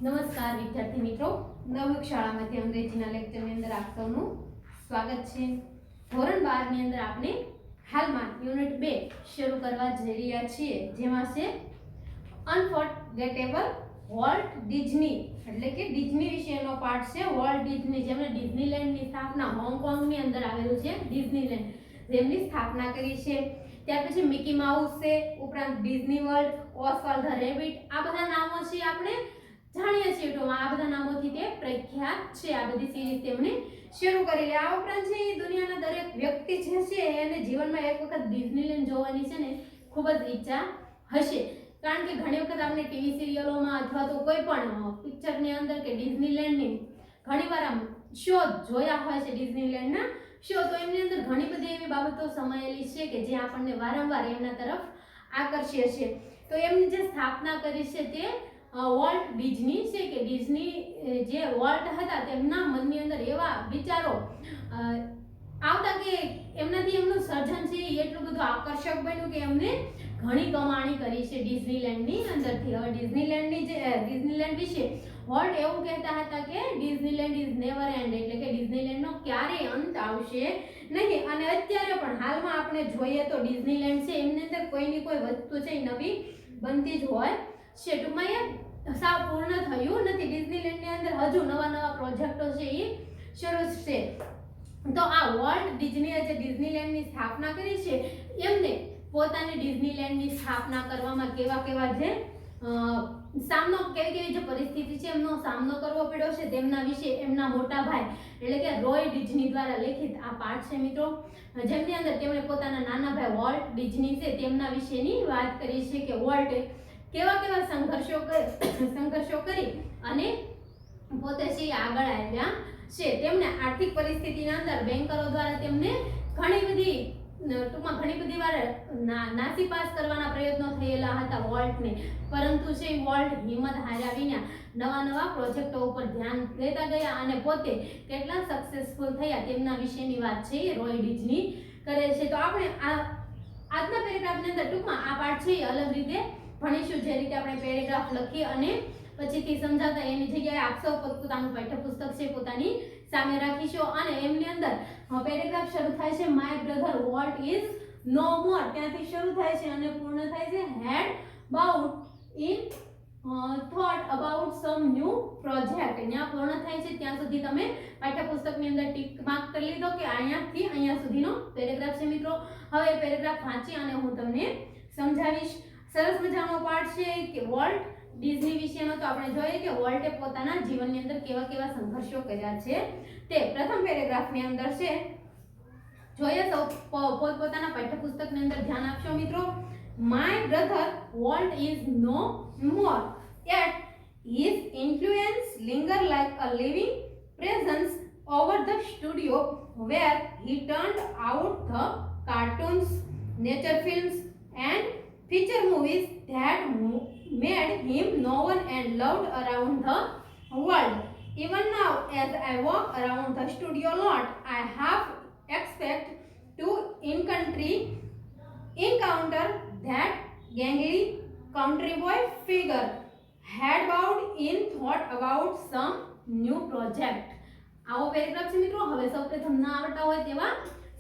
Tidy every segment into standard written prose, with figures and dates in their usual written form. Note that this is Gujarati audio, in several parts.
નમસ્કાર વિદ્યાર્થી મિત્રો, નવયુગ શાળામાંથી અંગ્રેજીના લેક્ચરની અંદર આપ સૌનું સ્વાગત છે. ધોરણ 12 ની અંદર આપણે હાલમાં યુનિટ 2 શરૂ કરવા જઈ રહ્યા છીએ, જેમાં છે અનફોર્ગેટેબલ વોલ્ટ ડિઝની, એટલે કે ડિઝની વિશેનો પાઠ છે. વોલ્ટ ડિઝની, જેમણે ડિઝનીલેન્ડની સ્થાપના હોંગકોંગની અંદર આવેલું છે ડિઝનીલેન્ડ, જેમની સ્થાપના કરી છે. ત્યાર પછી મિકી માઉસ છે, ઉપરાંત ડિઝની વર્લ્ડ, ઓસ્વાલ્ડ ધ રેબિટ, આ બધા નામો છે આપણે જાણીએ છીએ. તો આ બધા નામોથી તે પ્રખ્યાત છે. આ બધી સિરીઝ તેમણે શરૂ કરેલી. આ ઉપરાંત છે દુનિયાના દરેક વ્યક્તિ જે છે એને જીવનમાં એક વખત ડિઝનીલેન્ડ જોવાની છે ને ખૂબ જ ઈચ્છા હશે, કારણ કે ઘણી વખત આપણે ટીવી સિરિયલોમાં અથવા તો કોઈ પણ પિક્ચરની અંદર કે ડિઝનીલેન્ડની ઘણીવાર આમ શો જોયા હોય છે, ડિઝનીલેન્ડના શો, તો એમની અંદર ઘણી બધી એવી બાબતો સમાયેલી છે કે જે આપણને વારંવાર એમના તરફ આકર્ષે છે. તો એમની જે સ્થાપના કરી છે તે વોલ્ટ ડિઝની છે, કે ડિઝની જે વોલ્ટ હતા તેમના મનની અંદર એવા વિચારો આવતા કે એમનાથી એમનું સર્જન છે એ એટલું બધું આકર્ષક બન્યું કે એમને ઘણી કમાણી કરી છે ડિઝનીલેન્ડની અંદરથી. હવે ડિઝનીલેન્ડ વિશે વોલ્ટ એવું કહેતા હતા કે ડિઝનીલેન્ડ ઇઝ નેવર એન્ડ, એટલે કે ડિઝનીલેન્ડનો ક્યારેય અંત આવશે નહીં. અને અત્યારે પણ હાલમાં આપણે જોઈએ તો ડિઝનીલેન્ડ છે એમની અંદર કોઈની કોઈ વસ્તુ છે નવી બનતી જ હોય છે. ટૂંકમાં એ સાવ પૂર્ણ થયું નથી. ડિઝનીલેન્ડની અંદર હજુ નવા પ્રોજેક્ટો છે એ શરૂ છે. તો આ વોલ્ટ ડિઝનીએ જે ડિઝનીલેન્ડની સ્થાપના કરી છે, એમને પોતાની ડિઝનીલેન્ડની સ્થાપના કરવામાં કેવા જે કેવી જે પરિસ્થિતિ છે એમનો સામનો કરવો પડ્યો છે તેમના વિશે એમના મોટા ભાઈ એટલે કે રોય ડિઝની દ્વારા લેખિત આ પાઠ છે મિત્રો, જેમની અંદર તેમણે પોતાના નાના ભાઈ વોલ્ટ ડિઝની છે તેમના વિશેની વાત કરી છે કે વોલ્ટે કેવા સંઘર્ષો કરી અને પોતે છે આગળ આવ્યા છે. તેમને આર્થિક પરિસ્થિતિના અંદર બેન્કરો દ્વારા તેમને ઘણી બધી વાર નાસીપાસ કરવાના પ્રયત્નો થયેલા હતા વોલ્ટને, પરંતુ છે વોલ્ટ હિંમત હાર્યા વિના નવા પ્રોજેક્ટો ઉપર ધ્યાન દેતા ગયા અને પોતે કેટલા સક્સેસફુલ થયા તેમના વિશેની વાત છે રોય ડિઝની કરે છે. તો આપણે આજના પેરેગ્રાફની અંદર ટૂંકમાં આ પાઠ છે અલગ રીતે ભણીશું, જે રીતે આપણે પેરેગ્રાફ લખી અને પછીથી સમજાવતા એની જગ્યાએ આપ સૌ પોતાનું પાઠ્યપુસ્તક છે પોતાની સામે રાખીશું. અને એમની અંદર પેરેગ્રાફ શરૂ થાય છે my brother Walt is no more, ત્યાંથી શરૂ થાય છે અને પૂર્ણ થાય છે had about in thought about some new project. ત્યાં પૂર્ણ થાય છે ત્યાં સુધી તમે પાઠ્યપુસ્તકની અંદર ટીક માર્ક કરી લીધો કે અહીંયાથી અહીંયા સુધીનો પેરેગ્રાફ છે મિત્રો. હવે પેરેગ્રાફ વાંચી અને હું તમને સમજાવીશ. સરસ મજાનો પાઠ છે કે વોલ્ટ ડિઝની વિશેનો. તો આપણે જોઈએ કે વોલ્ટે પોતાના જીવનની અંદર કેવા સંઘર્ષો કર્યા છે તે. પ્રથમ પેરેગ્રાફની અંદર છે, જોઈએ તો પોતાના પાઠ્યપુસ્તકની અંદર ધ્યાન આપશો મિત્રો. My brother Walt is no more, yet his influence linger like a living presence over the studio where he turned out the cartoons, nature films and feature movies that made him known and loved around the world. Even now, as I walk around the studio lot, I half expect to encounter that gangly country boy figure, head bowed in thought about some new project. આવો પેરેગ્રાફ છે મિત્રો. હવે સૌપ્રથમ ના આવડતા હોય તેવા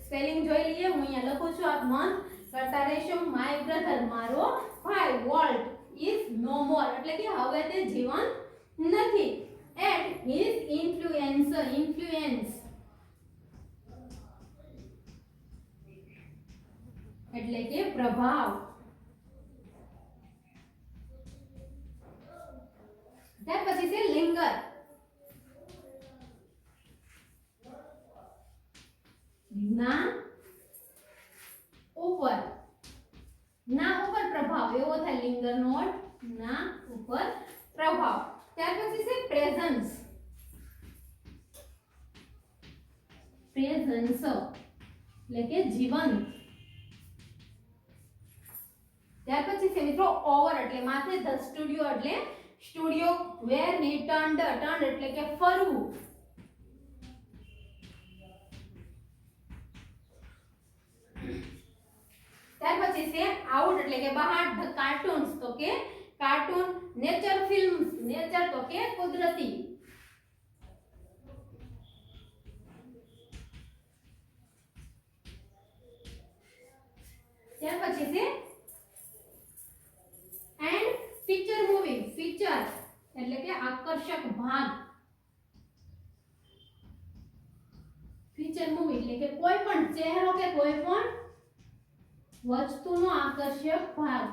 સ્પેલિંગ જોઈ લઈએ. હું અહીંયા લખું છું, આપ નોંધ કરતા રહેશો. માય બ્રધર, મારો ભાઈ, વોલ્ટ ઇઝ નો મોર, એટલે કે હવે તે જીવન નથી. એટ હિઝ ઇન્ફ્લુએન્સ એટલે કે પ્રભાવ. ત્યાર પછી છે લિંગર, ના ઉપર પ્રભાવ, એવો થાય લિંગર નો અર્થ ના ઉપર પ્રભાવ. ત્યાર પછી છે પ્રેઝન્સ, એટલે કે જીવંત. ત્યાર પછી છે મિત્રો ઓવર, એટલે માથે. ધ સ્ટુડિયો, એટલે સ્ટુડિયો. વેર હી ટર્ન્ડ એટલે કે ફરવું. ત્યાર પછી છે આઉટ, એટલે કે બહાર. ધ કાર્ટૂન્સ, તો કે કાર્ટૂન, નેચર ફિલ્મ્સ, નેચર તો કે કુદરતી, ત્યાર પછી છે એન્ડ ફીચર મૂવી, ફીચર એટલે કે આકર્ષક ભાગ, ફીચર મૂવી એટલે કે કોઈ પણ ચહેરો કે કોઈ પણ વસ્તુનો આકર્ષક ભાગ.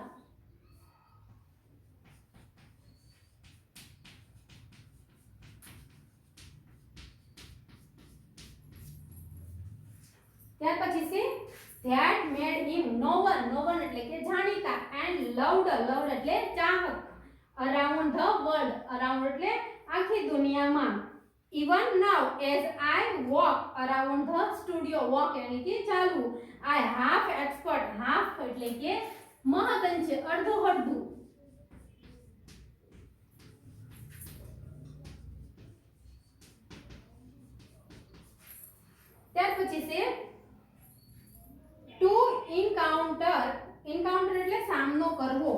ત્યાર પછી છે that made him known, known એટલે કે જાણીતા, and loved, loved એટલે ચાહક, around the world, around એટલે આખી દુનિયામાં. Even now as I walk around the studio, walk એટલે કે ચાલવું, I half expert, half એટલે કે મહદઅંશ, અડધું અડધું. ત્યાર પછી છે ટુ એન્કાઉન્ટર, એન્કાઉન્ટર એટલે સામનો કરવો,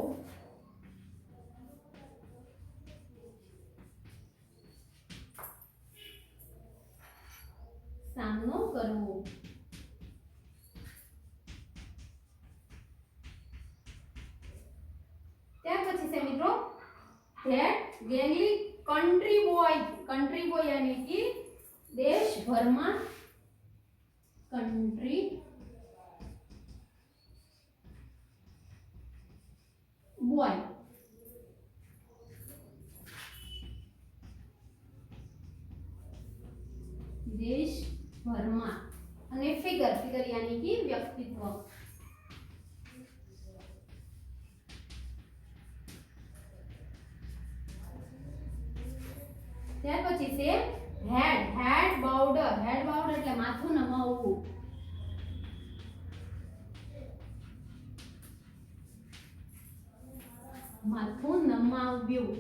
સામનો કરવો. ત્યાર પછી છે મિત્રો that gangly country boy, country boy यानी कि દેશભરમાં country boy, દેશભરમાં, અને ફિગર, ફિગર यानी कि વ્યક્તિત્વ. ત્યાર પછી છે હેડ, હેડ બાઉડ, હેડ બાઉડ એટલે માથું નમાવવું. માથું નમાવ્યું.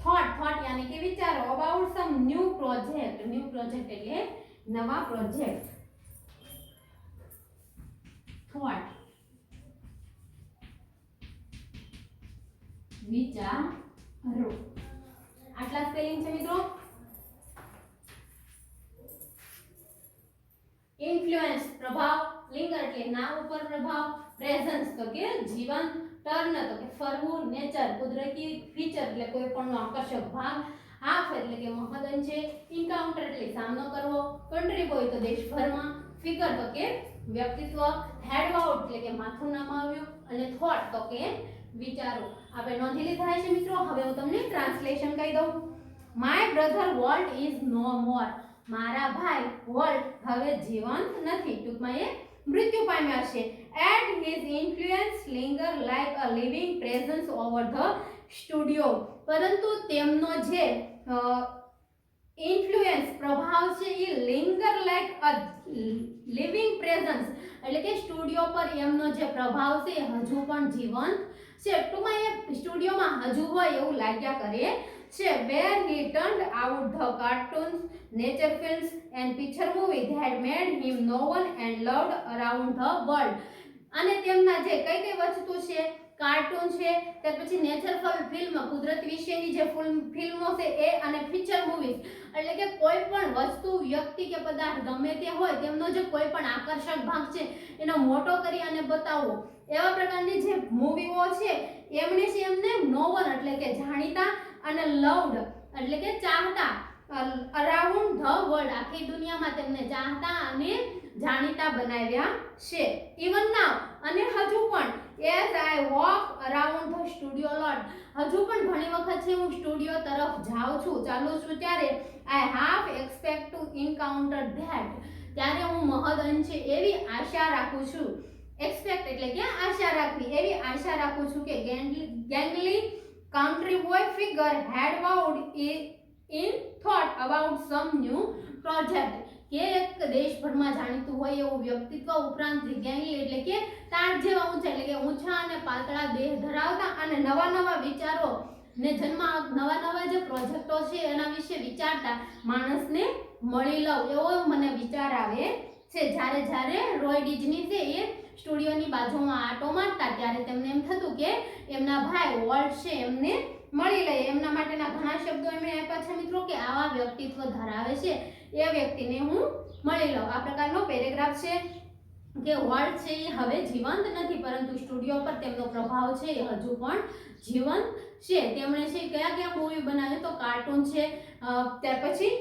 થોટ, થોટ यानी कि વિચારો, about some new project, new project એટલે નવા પ્રોજેક્ટ. થોટ વિચારો. આટલા સ્પેલિંગ છે મિત્રો. ઇન્ફ્લુએન્સ પ્રભાવ, લિંગર એટલે નામ ઉપર પ્રભાવ, પ્રેઝન્સ તો કે જીવન, ટર્ન તો કે ફરવું, નેચર કુદરતી, ફીચર એટલે કોઈ પણનો આકર્ષક ભાગ, હાફ એટલે કે મહદઅંશ, એન્કાઉન્ટર એટલે સામનો કરવો, કન્ટ્રી બોય તો દેશભરમાં, ફિગર તો કે વ્યક્તિત્વ, હેડ બાઉડ એટલે કે માથું નમાવ્યું, અને થોટ તો કે વિચારો. આપણે નોંધી લીધા છે મિત્રો. હવે હું તમને ટ્રાન્સલેશન કહી દઉં. My brother Walt is no more, મારા ભાઈ વોલ્ટ હવે જીવંત નથી, ટૂંકમાં એ મૃત્યુ પામ્યા છે. And his influence linger like a living presence over the studio, પરંતુ તેમનો જે ઇન્ફ્લુઅન્સ પ્રભાવ છે એ linger like a living presence એટલે કે સ્ટુડિયો પર એમનો જે પ્રભાવ છે એ હજુ પણ જીવંત છે, ટૂંકમાં એ સ્ટુડિયોમાં હજુ હોય એવું લાગ્યા કરે છે. where he turned out the cartoons, nature films and picture movies that made him known and loved around the world. અને તેમના જે કઈ કઈ વસ્તુ છે, કાર્ટૂન છે, ત્યાર પછી નેચર ફિલ્મ કુદરત વિશેની જે ફિલ્મો છે એ, અને ફીચર મૂવીઝ એટલે કે કોઈ પણ વસ્તુ, વ્યક્તિ કે પદાર્થ ગમે તે હોય તેમનો જે કોઈ પણ આકર્ષક ભાગ છે એનો મોટો કરી અને બતાવવો, એવા પ્રકારની જે મૂવીઓ છે એમને છે એમને નોવન એટલે કે જાણીતા, અને લવ્ડ એટલે કે ચાહતા, અરાઉન્ડ ધ વર્લ્ડ આખી દુનિયામાં તેમને ચાહતા અને જાણીતા બનાવ્યા છે. ઇવન નાઉ અને હજુ પણ, as I walk around the studio lot, હજુ પણ ઘણી વખત છે હું સ્ટુડિયો તરફ જાઉં છું, ચાલું છું, ત્યારે I half expect to encounter that, ત્યારે હું મહદઅંશે એવી આશા રાખું છું, એક્સપેક્ટ એટલે કે આશા રાખવી, એવી આશા રાખું છું કે ગેંગલી country boy figure had vowed in thought about some new project, કે એક દેશભરમાં જાણીતું હોય એવું વ્યક્તિત્વ, ઉપરાંત ગેંગલી એટલે કે તાર જેવા ઊંચા એટલે કે ઊંચા અને પાતળા દેહ ધરાવતા, અને નવા નવા વિચારો ને જન્મ, નવા નવા જે પ્રોજેક્ટો છે એના વિશે વિચારતા માણસને મળી લઉં એવો મને વિચાર આવે છે. જ્યારે જ્યારે રોય ડિઝની છે એ સ્ટુડિયોની બાજુમાં આટો મારતા ત્યારે તેમને એમ થતું કે એમના ભાઈ વોલ્ટ છે એમને મળી લે. એમના માટેના ઘણા શબ્દો એમણે આપ્યા છે મિત્રો કે આવા વ્યક્તિત્વ ધરાવે છે એ વ્યક્તિને હું મળી લઉં. આ પ્રકારનો પેરેગ્રાફ છે કે વોલ્ટ છે એ હવે જીવંત નથી પરંતુ સ્ટુડિયો પર તેમનો પ્રભાવ છે એ હજુ પણ જીવંત છે. તેમણે છે કયા કયા મૂવી બનાવ્યું તો કાર્ટૂન છે, ત્યાર પછી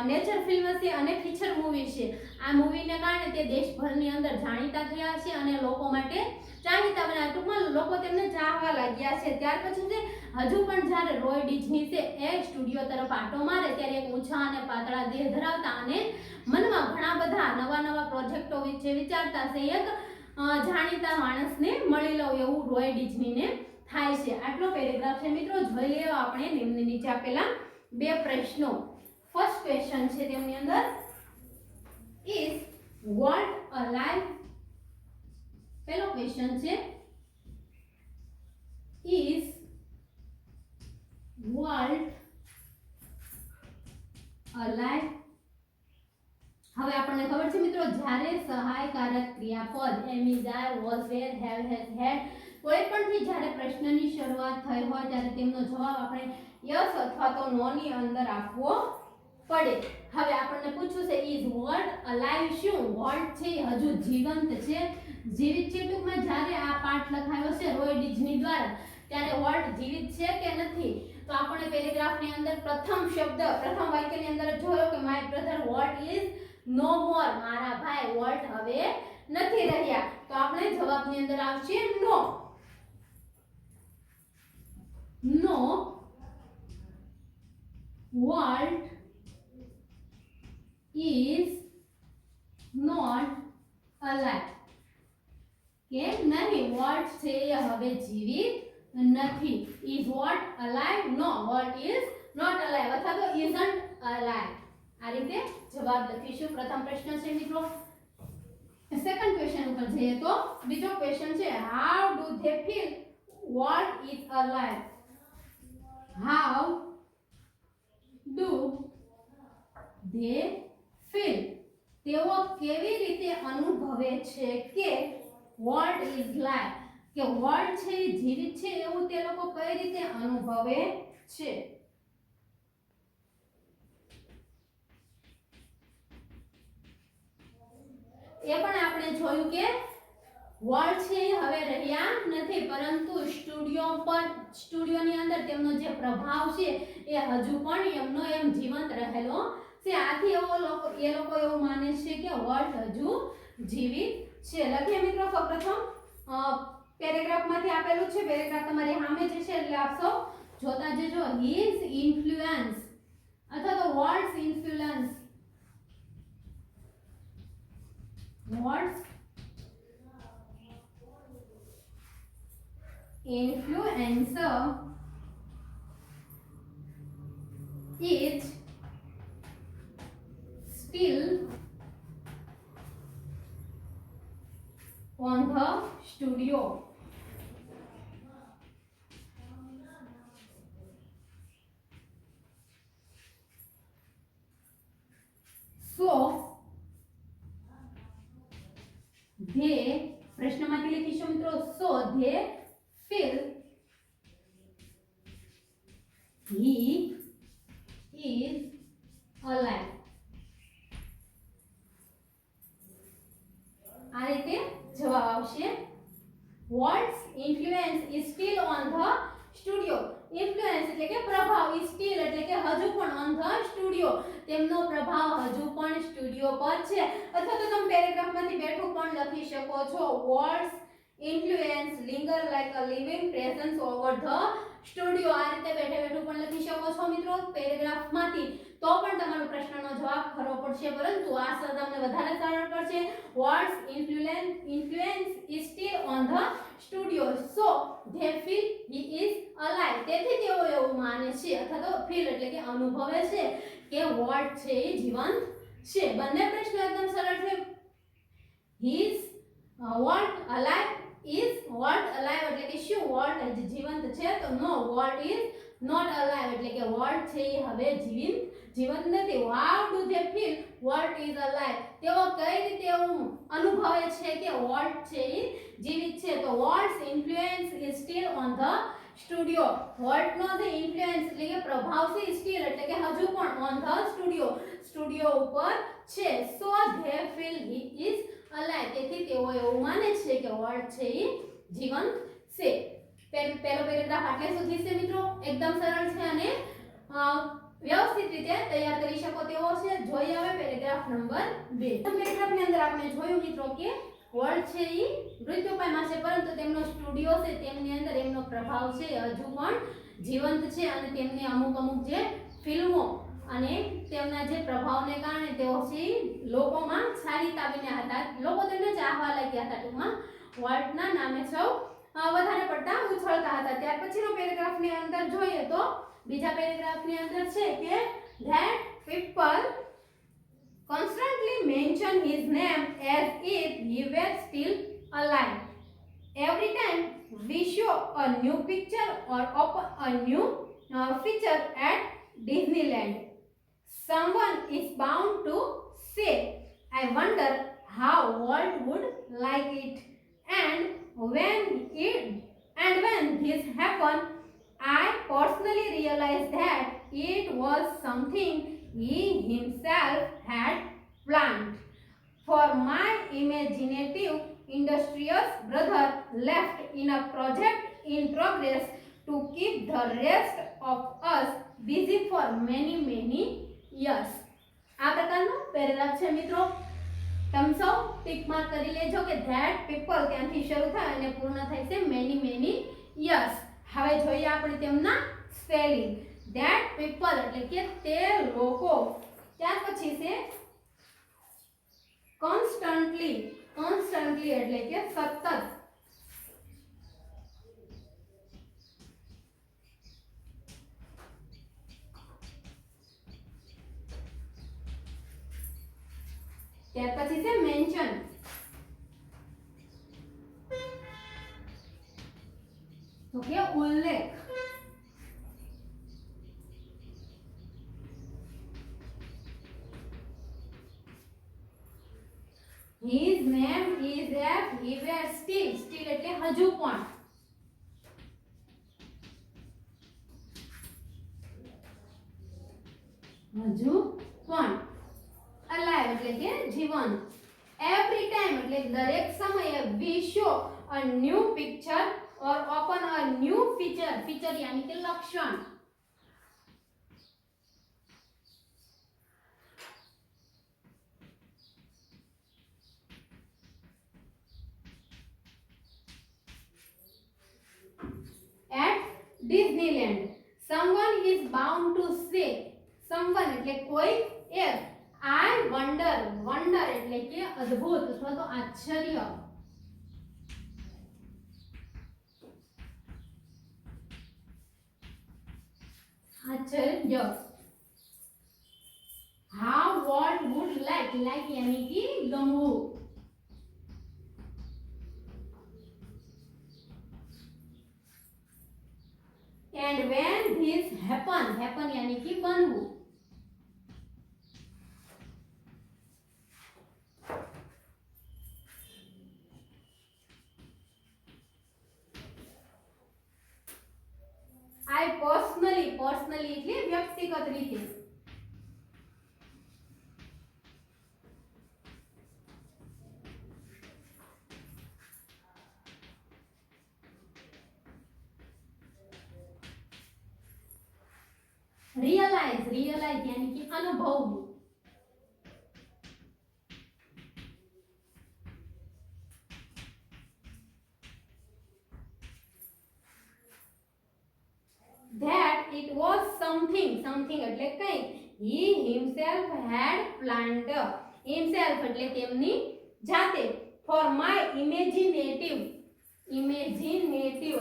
નેચર ફિલ્મ છે અને ફીચર મૂવી છે. આ મૂવીને કારણે તે દેશભરની અંદર જાણીતા થયા છે અને લોકો માટે જાણીતા બન્યા. ટૂંકમાં લોકો તેમને ચાહવા લાગ્યા છે. ત્યાર પછી છે હજુ પણ જ્યારે રોય ડિઝની છે એ સ્ટુડિયો તરફ આંટો મારે ત્યારે એક ઊંચા અને પાતળા દેહ ધરાવતા અને મનમાં ઘણા બધા નવા નવા પ્રોજેક્ટો વિશે વિચારતા છે એક જાણીતા માણસને મળી લઉં એવું રોય ડિઝનીને થાય છે. આટલો પેરેગ્રાફ છે મિત્રો. જોઈ લેવા આપણે નિમ્ન નીચે આપેલા બે પ્રશ્નો. ફર્સ્ટ ક્વેશ્ચન છે તેમની અંદર ઇઝ વોલ્ટ અલાઇવ. પહેલો ક્વેશ્ચન છે ઇઝ વોલ્ટ અલાઇવ. હવે આપણને ખબર છે મિત્રો જ્યારે સહાયકારક ક્રિયાપદ am is, are, was, were, have, has, had કોઈ પણથી જ્યારે પ્રશ્નની શરૂઆત થઈ હોય ત્યારે તેમનો જવાબ આપણે યસ અથવા તો નો ની અંદર આપવો પડે. હવે આપણને પૂછ્યું છે ઇઝ વોલ્ટ અલાઇવ. શું વોલ્ટ છે હજુ જીવંત છે, જીવિત છે? ટૂંકમાં જ્યારે આ પાઠ લખાયો છે રોય ડિઝની દ્વારા ત્યારે વોલ્ટ જીવિત છે કે નથી? તો આપણે પેરેગ્રાફની અંદર પ્રથમ શબ્દ પ્રથમ વાક્યની અંદર જોયો કે my brother Walt is no more. મારા ભાઈ વોલ્ટ હવે નથી રહ્યા. તો આપણે જવાબની અંદર આવશે નો. નો વોલ્ટ is not alive. કે નહીં વોલ્ટ છે એ હવે જીવિત નથી. is what alive? no, walt is not alive અથવા તો isn't alive. આ રીતે જવાબ લખીશું. પ્રથમ પ્રશ્ન છે મિત્રો. સેકન્ડ ક્વેશ્ચન ઉપર જઈએ તો બીજો ક્વેશ્ચન છે how do they feel walt is alive? how do they feel? તેઓ કેવી રીતે અનુભવે છે કે વોલ્ટ ઇઝ લાઈવ, કે વોલ્ટ છે એ જીવિત છે એવું તે લોકો કઈ રીતે અનુભવે છે? એ પણ આપણે જોયું કે વોલ્ટ છે હવે રહ્યા નથી પરંતુ સ્ટુડિયોની અંદર તેમનો જે પ્રભાવ છે એ હજુ પણ એમનો એમ જીવંત રહેલો છે. આથી એ લોકો એવું માને છે કે વોલ્ટ હજુ જીવિત છે. લખીએ મિત્રો. સૌપ્રથમ પેરેગ્રાફમાંથી આપેલું છે. પેરેગ્રાફ તમારી સામે જે છે એટલે આપ સૌ જોતા જજો. હિઝ ઇન્ફ્લુઅન્સ અથવા તો Walt's influence. Walt's influence is still on the studio. So they પ્રશ્નમાંથી લખીશું મિત્રો. so they feel he is alive. આ રીતે જવાબ આવશે. What's influence is still on the studio. influence એટલે કે પ્રભાવ, is still એટલે કે હજુ પણ on the studio. તેમનો પ્રભાવ હજુ પણ સ્ટુડિયો પર છે. અથવા તો તમે પેરેગ્રાફમાંથી બેઠું પણ લખી શકો છો. What's influence linger like a living presence over the studio. આ રીતે બેઠે બેઠું પણ લખી શકો છો મિત્રો પેરેગ્રાફમાંથી. તો પણ તમારો પ્રશ્નનો જવાબ ખરો પડશે પરંતુ આ તમને વધારે સરળ પડશે. What's influence is still on the studio. so they feel he is alive. તેથી તેઓ એવું માને છે અથવા તો ફીલ એટલે કે અનુભવે છે કે વોલ્ટ છે એ જીવંત છે. બંને પ્રશ્નો એકદમ સરળ છે. Is walt alive? is walt alive એટલે કે શું વોલ્ટ જીવંત છે? તો no, Walt is not alive એટલે કે વોલ્ટ છે એ હવે જીવંત નથી. How do they feel Walt is alive? તેઓ કઈ રીતે એવું અનુભવે છે કે વોલ્ટ છે એ જીવિત છે? તો Walt's influence is still on the studio. Walt નો જે ઇન્ફ્લુઅન્સ એટલે કે પ્રભાવ છે સ્ટીલ એટલે કે હજુ પણ ઓન ધ સ્ટુડિયો ઉપર છે. So they feel he is alive. તેથી તેઓ એવું માને છે કે વોલ્ટ છે એ જીવંત છે. પહેલો પેરેગ્રાફ આટલે સુધી છે મિત્રો. એકદમ સરળ છે અને વ્યવસ્થિત રીતે તૈયાર કરી શકો તેવો છે. જોઈએ હવે પેરેગ્રાફ નંબર 2. પેરેગ્રાફની અંદર આપણે જોયું મિત્રો કે વોલ્ટ છે એ મૃત્યુપાયમાં છે, પરંતુ તેમનો સ્ટુડિયો છે તેમની અંદર એમનો પ્રભાવ છે હજુ પણ જીવંત છે અને તેમની અમુક જે ફિલ્મો અને તેમના જે પ્રભાવને કારણે તેઓ છે લોકોમાં છારી તાબીને હતા. લોકો તેમને ચાહવા લાગ્યા હતા. ટૂંકમાં વોલ્ટના નામે સૌ વધારે પડતા ઉછળતા હતા. ત્યાર પછીનો પેરેગ્રાફની અંદર જોઈએ તો બીજા પેરેગ્રાફની અંદર છે કે that people constantly mention his name as if he were still alive. Every time we show a new picture or open a new feature at Disneyland, someone is bound to say, I wonder how Walt would like it. And when this happened, I personally realized that it was something he himself had planned for my imaginative industrious brother, left in a project in progress to keep the rest of us busy for many years. આ પ્રકારનો પેરેગ્રાફ છે મિત્રો. તમે સૌ ટિક માર્ક કરી લેજો કે ધેટ પીપલ ત્યાંથી શરૂ થાય અને પૂર્ણ થાય છે મેની યર્સ. હવે જોઈએ આપણે તેમના સ્પેલિંગ. ધેટ પીપલ એટલે કે તે લોકો. ત્યાર પછી છે કોન્સ્ટન્ટલી એટલે કે સતત. ત્યાર પછી છે મેન્શન. તો કે ઉલ્લેખ. His name is as he were still એટલે હજુ પણ. હજુ પણ. alive એટલે કે જીવંત. every time એટલે દરેક સમયે we show a new picture or open a new feature यानी कि लक्षण. at Disneyland, someone is bound to say, someone એટલે કોઈ એક. I wonder એટલે કે અદ્ભુત અથવા તો આશ્ચર્ય. how Walt would like यानी कि गमવું. and when this happen यानी कि बनવું. I personally એટલે વ્યક્તિગત રીતે. realize यानी कि अनुभवવું. that it was something એટલે કઈ. he himself had planned. himself એટલે તેમની જાતે. for my imaginative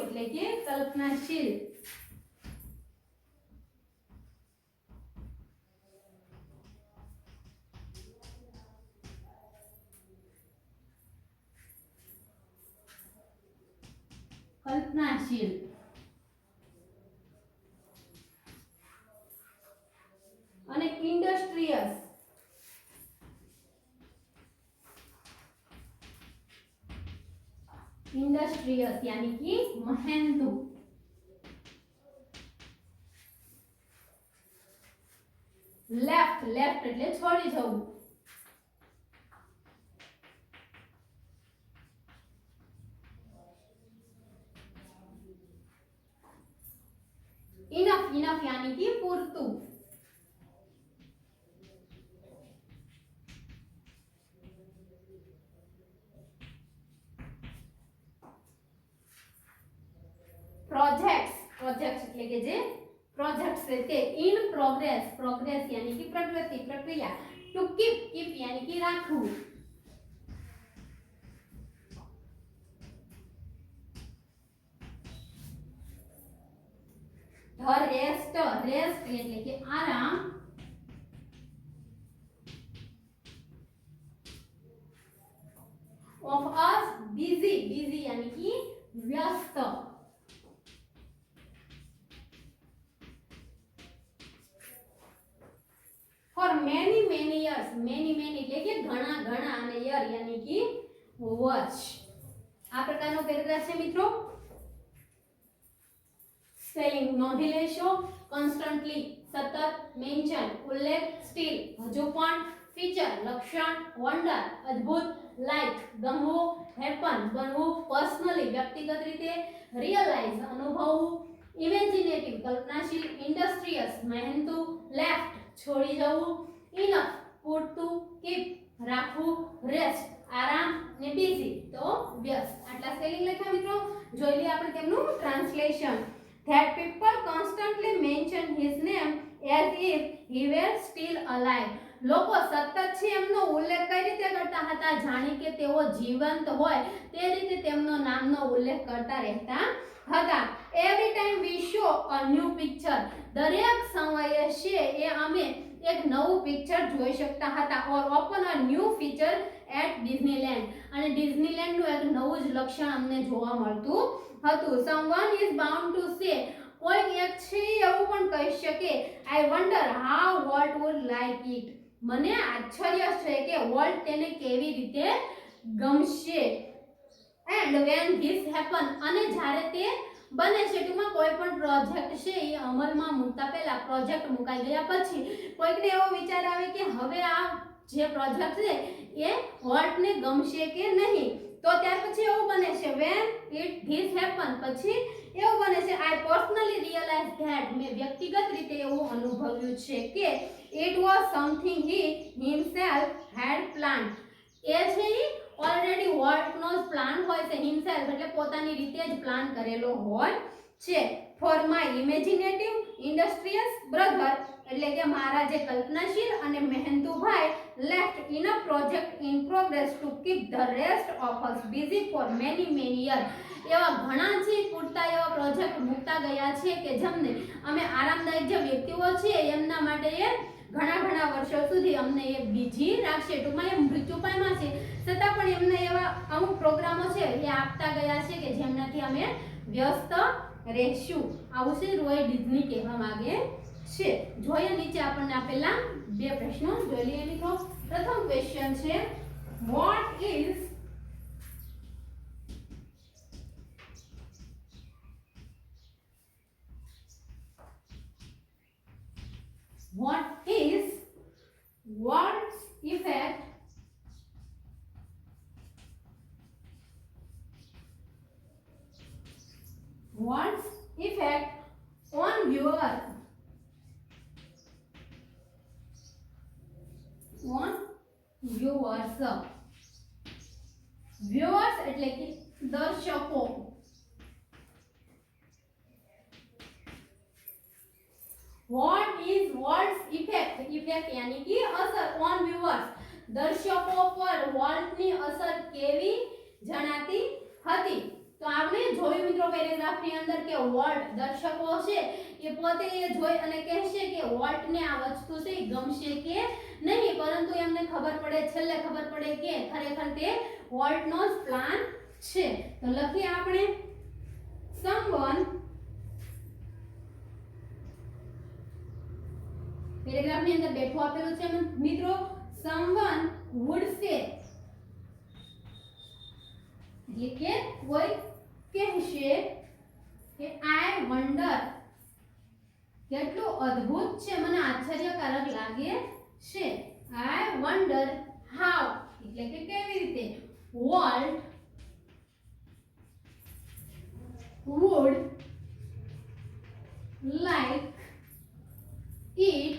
એટલે કે કલ્પનાશીલ. इंडस्ट्रियस यानी कि मेहनतू। लेफ्ट लेफ्ट એટલે છોડી જવું। इनफ इनफ यानी कि पूरતું। प्रोजेक्ट्स प्रोजेक्ट्स એટલે કે જે પ્રોજેક્ટ્સ છે તે ઇન પ્રોગ્રેસ પ્રોગ્રેસ यानी कि प्रगति प्रक्रिया। टू कीप कीप यानी कि રાખવું। ધ રેસ્ટ રેસ્ટ એટલે કે આરામ। ऑफ अस बिजी बिजी यानी कि व्यस्त। For many many years many many એટલે કે ઘણા ઘણા અને યર यानी कि વર્ષ। આ પ્રકારનો પેરેગ્રાફ છે મિત્રો। સ્પેલિંગ નોંધી લેશો। કોન્સ્ટન્ટલી સતત, મેન્શન ઉલ્લેખ, સ્ટીલ હજુ પણ, ફીચર લક્ષણ, વન્ડર અદ્ભુત, લાઈક ગમવું, હેપન બનવું, પર્સનલી વ્યક્તિગત રીતે, રિયલાઇઝ અનુભવવું, ઇમેજિનેટિવ કલ્પનાશીલ, ઇન્ડસ્ટ્રીયસ મહેનતુ, લેફ્ટ છોડી જવું, ઇનફ પૂરતું, કીપ રાખવું, રેસ્ટ આરામ ને બીઝી તો વ્યસ્ત। આટલા સ્પેલિંગ લખ્યા મિત્રો। જોઈ લઈએ આપણે તેમનું translation. That people constantly mention his name as if he were still alive. લોકો સતત છે એમનો ઉલ્લેખ કઈ રીતે કરતા હતા જાણે કે તેઓ જીવંત હોય તે રીતે તેમનો નામનો ઉલ્લેખ કરતા રહેતા હતા। Every time we show a new picture દરેક સમયે છે એ અમે એક નવું પિક્ચર જોઈ શકતા હતા। or open a new feature at Disneyland અને ડિઝનીલેન્ડ નું એક નવું જ લક્ષણ અમને જોવા મળતું હતું। someone is bound to say કોઈ એક છે એવું પણ કહી શકે I wonder how Walt would like it મને આશ્ચર્ય છે કે વોલ્ટ તેને કેવી રીતે ગમશે। and when this happen અને જ્યારે તે બને છે ટૂંકમાં કોઈ પણ પ્રોજેક્ટ છે એ અમલમાં મૂકતા પહેલા પ્રોજેક્ટ મુકાઈ ગયા પછી કોઈકને એવો વિચાર આવે કે હવે આ જે પ્રોજેક્ટ છે એ વોલ્ટને ગમશે કે નહીં તો ત્યાર પછી એવું બને છે when it this happen પછી એવું બને છે I personally realize that મેં વ્યક્તિગત રીતે એવું અનુભવ્યું છે કે it was something he himself had planned એ છે ઈ ઓલરેડી વોલ્ટનો પ્લાન હોય છે himself એટલે પોતાની રીતે જ પ્લાન કરેલો હોય છે for my imaginative industrious brother એટલે કે મારા જે કલ્પનાશીલ અને મહેનતુ ભાઈ left in a project in progress to keep the rest of us busy for many years એવા ઘણા છે પૂરતા એવા પ્રોજેક્ટ મૂકતા ગયા છે કે જેમને અમે આરામદાયક જે વ્યક્તિઓ છે એમના માટે એ ઘણા ઘણા વર્ષો સુધી અમને એ બીજી રાખશે ટૂંકમાં એ મૃત્યુપાયમાં છે છતાં પણ એમને એવા અમુક પ્રોગ્રામો છે એ આપતા ગયા છે કે જેમનાથી અમે વ્યસ્ત રહેશું। આવું છે રોય ડિઝની કહેવા માંગે છે। જોઈએ નીચે આપણને આપેલા બે પ્રશ્નો જોઈ લઈએ મિત્રો। પ્રથમ ક્વેશ્ચન છે what is What's effect on viewers viewers એટલે કે દર્શકો। What is what's effect effect यानी कि असर on viewers दर्शकों पर વોલ્ટની અસર કેવી જણાતી હતી। તો આપણે જોયું મિત્રો પેરેગ્રાફની અંદર કે વોલ્ટ દર્શકો છે એ પોતે એ જોઈ અને કહેશે કે વોલ્ટને આ વસ્તુ છે ગમશે કે નહીં પરંતુ એમને ખબર પડે છેલ્લે ખબર પડે કે ખરેખર તે વોલ્ટનો જ પ્લાન છે। તો લખીએ આપણે someone પેરેગ્રાફની અંદર બેઠું આપેલું છે મિત્રો someone would say એટલે કે કોઈ કહેશે કે આઈ વન્ડર, કેટલું અદ્ભુત છે, મને આશ્ચર્યકારક લાગે છે. આઈ વન્ડર હાઉ એટલે કે કેવી રીતે. Volt would like it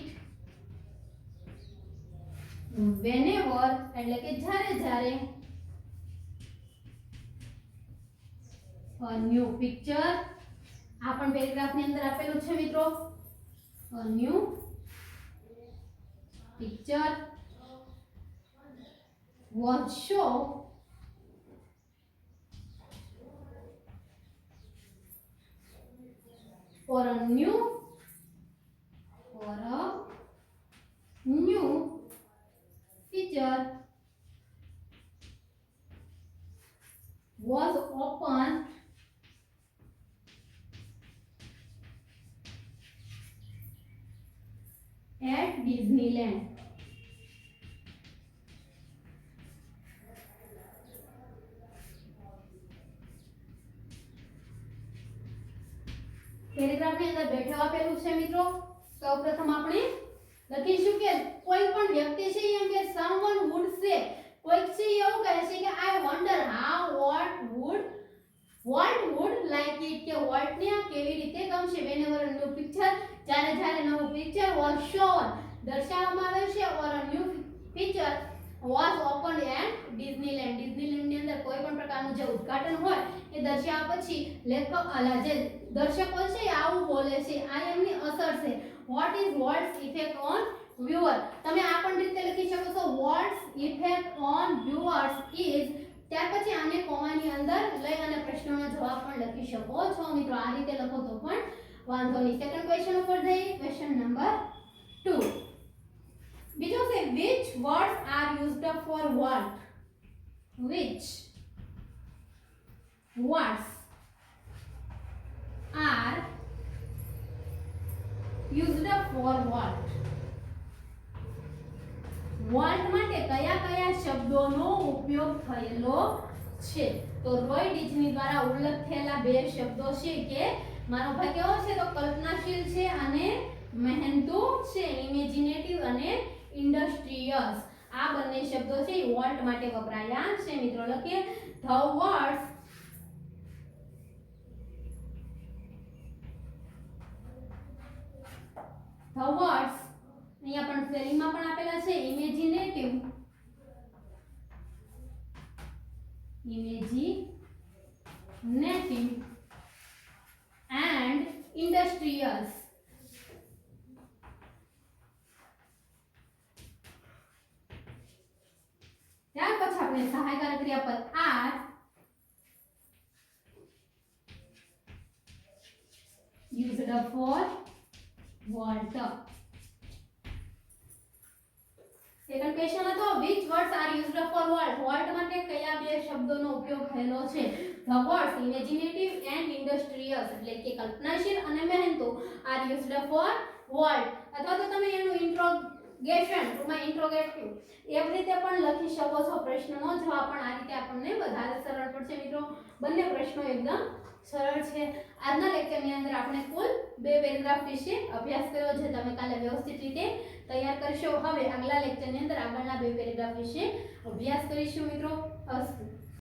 whenever એટલે કે જ્યારે જ્યારે a new picture, આ પણ પેરેગ્રાફ ની અંદર આપેલું છે મિત્રો. a new picture was shown for a new feature was opened at Disneyland. Paragraph ની અંદર બેઠો આપેલું છે મિત્રો. સૌપ્રથમ આપણે લખીશું કે કોઈ પણ વ્યક્તિ છે એમ કે someone would say, કોઈક છે એવું કહે છે કે I wonder how what would like it, કે what ને આ કેવી રીતે ગમશે. whenever a new picture, જ્યારે જ્યારે નવું પિક્ચર was shown દર્શાવવામાં આવે છે, or a new feature was opened at Disneyland, Disneyland ની અંદર કોઈ પણ પ્રકારનું જે ઉદ્ઘાટન હોય એ દર્શાવ્યા પછી લેખક જે દર્શકો છે આવું બોલે છે. આ એમની અસર છે. what is Walt's effect on viewer, તમે આ પણ રીતે લખી શકો છો. Walt's effect on viewers is, ત્યાર પછી આને કોમાની અંદર લઈ અને પ્રશ્નનો જવાબ પણ લખી શકો છો મિત્રો. આ રીતે લખો તો પણ વાંધો નહીં. સેકન્ડ ક્વેશ્ચન ઉપર જઈએ. Question number 2. બીજો છે which words are used for what, which words are used for what, what માટે કયા કયા શબ્દોનો ઉપયોગ થયેલો છે. તો રોય ડિઝની દ્વારા ઉલ્લેખ થયેલા બે શબ્દો છે કે મારો ભાઈ કેવો છે તો કલ્પનાશીલ છે અને મહેનતુ છે. ઇમેજિનેટિવ અને ઇન્ડસ્ટ્રીયસ, આ બંને શબ્દો છે એ વોલ્ટ માટે વપરાયા છે મિત્રો. લખીએ the words અહીંયા પણ સ્પેલિંગમાં પણ આપેલા છે. Imaginative and ઇન્ડસ્ટ્રીયસ. ત્યાર પછી આપણે સહાયકારક ક્રિયાપદ are used for what. Second question હતો which words are used for what, what માટે કયા બે શબ્દોનો ઉપયોગ થયેલો છે. the words imaginative and industrious એટલે કે કલ્પનાશીલ અને મહેનતુ are used for what, અથવા તો તમે એનું ઇન્ટ્રોગેશન ટુમાં ઇન્ટ્રોગેટિવ એવી રીતે પણ લખી શકો છો. પ્રશ્નનો જવાબ પણ આ રીતે આપણને વધારે સરળ પડશે મિત્રો. બંને પ્રશ્નો એકદમ સરળ છે. આજના લેક્ચરની અંદર આપણે કુલ 2 પેરેગ્રાફ વિશે અભ્યાસ કર્યો છે. તમે કાલે વ્યવસ્થિત રીતે તૈયાર કરશો. હવે આગલા લેક્ચરની અંદર આગળના 2 પેરેગ્રાફ વિશે અભ્યાસ કરીશું મિત્રો. અસ્તુ.